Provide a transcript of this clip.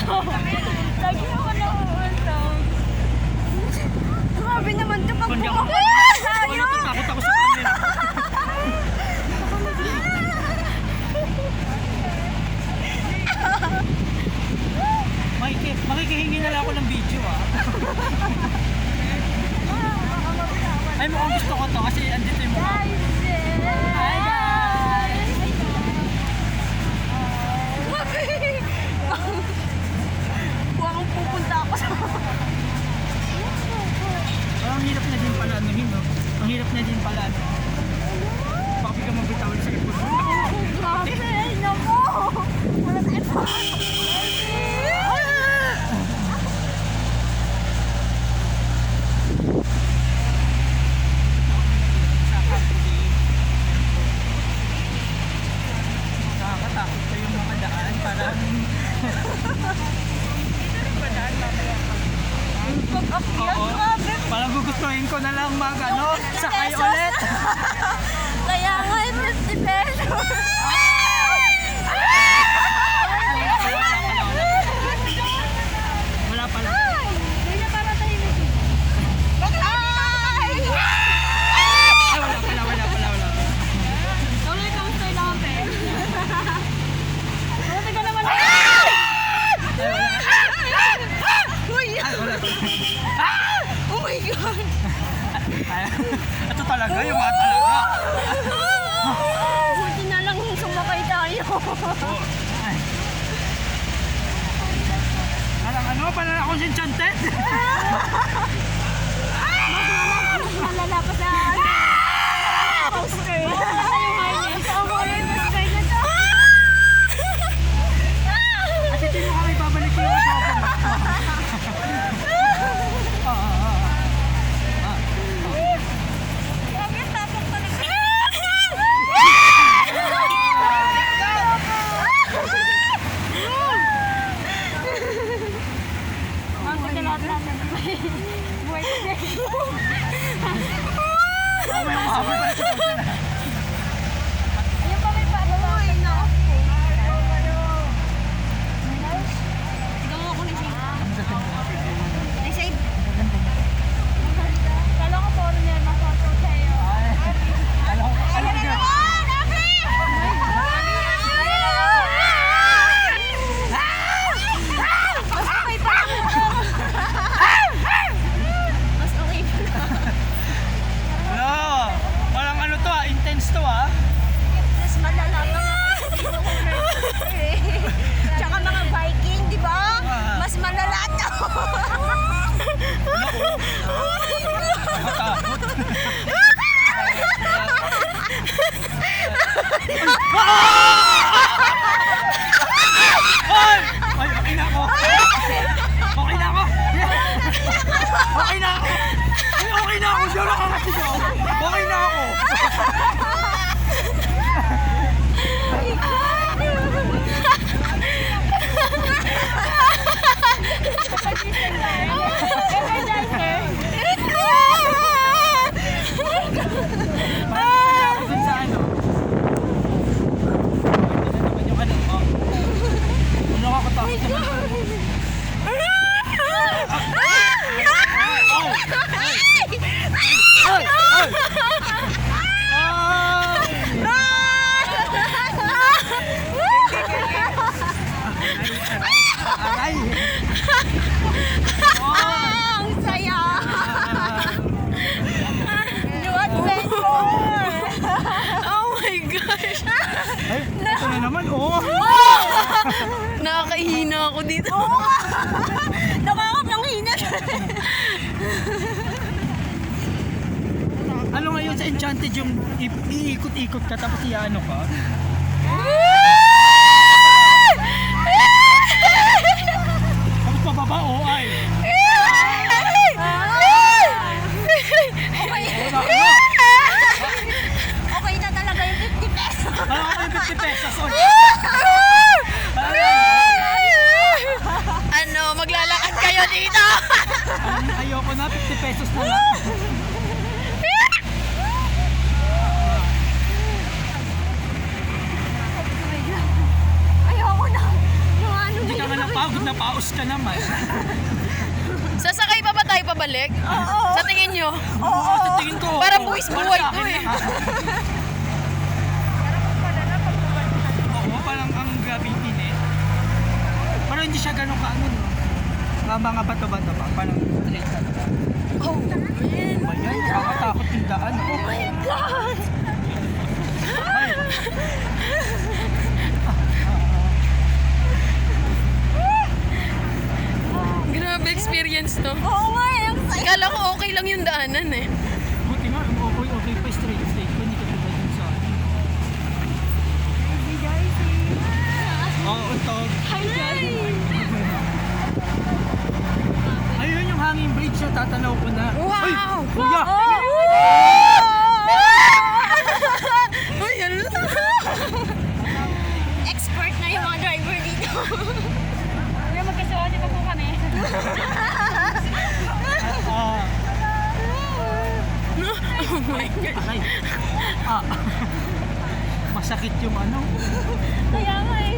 Lagi naman ako usap. Grabe naman ito pag Kundi ako. tayo. Takot ako sa camera. Makikihingi na lang ako ng video Ay mukhang gusto ko to kasi andito yung mukha. Hi guys! Mukhang pupunta ako sa... Ang hirap na din pala no? Ang hirap na din pala Baka bigla magbitawin sa likod mo. Grabe! Naku! Wala sa ito. Nakakatakot pa yung mga daan. Parang... Pag-akyat, grabe! Parang gugustuhin ko na lang sakay ulit. Kaya nga, 50 pesos! Wala pala. Hindi na para tayo na siya. Ay! Ay, wala pala. Tuloy kang stay lang, pe. Buti ka naman. Uy! Oh my God! Ito talaga, yung mga talaga. Buti na lang sumakay tayo. Parang akong enchanted. Mas malala pa sa poster. Wala tayong harness. Ang kulay poster na to. At hindi mo kami babalik yung joke mo. Grabe, tapok talaga. Ang pagkalaat natin. Buhay ko na. Ayun pa, may paano. Uy, naku. Ikaw mo ako ni Save. Ay, Save. Kala ko puro niya mag-photo sa'yo. Ayun na naman! Afi! Ayun na naman! Mas okay pa lang ito. Mas okay pa lang. Parang intense to Mas malala pa nga. Tsaka mga Viking, di ba? Mas malala to. Matakot. Ay, okay na ako. Okay na ako. Okay na ako. Okay na ako. Diyan ako nakasigaw. Okay na ako. Dun sa ano? Ito naman yung ako takot naman. Aray! Ang saya! New adventure! Oh my gosh! Ay, ito na naman, Nakakahina ako dito. Nakakapanghina. Ano ngayon sa Enchanted yung iikot-ikot ka tapos iano ka? Tapos pababa, ay! Okay na talaga yung 50 pesos. Parang ako yung 50 pesos, Ano, maglalakad kayo dito? Ayoko na, 50 pesos na lang. Pagod na paus ka naman. Sasakay pa ba tayo pabalik? Sa tingin nyo? Oo, sa tingin ko. Parang buwis buhay Para sa to akin eh. lang, Oo, parang ang grabe yung init. Pero hindi siya ganun kaano, no? Mga bato-bato pa, parang straight talaga. Oh, man. Ba yan? Nakakatakot yung daan. Oh my God! Ay. Grabe experience to. Oo nga, ang saya. Kala ko okay lang yung daanan eh. Buti nga, okay pa straight pa, hindi ka tulad dun sa akin. Oo, utog. Hi guys. Ayun yung hanging bridge na tatanaw ko na. Wow! Ay, kuya! Uy, ano? Expert na yung mga driver dito. Kuya, magkasuot pa po kami. Ah, Oh my God. aray. Ah. Masakit yung ano. Kaya nga eh.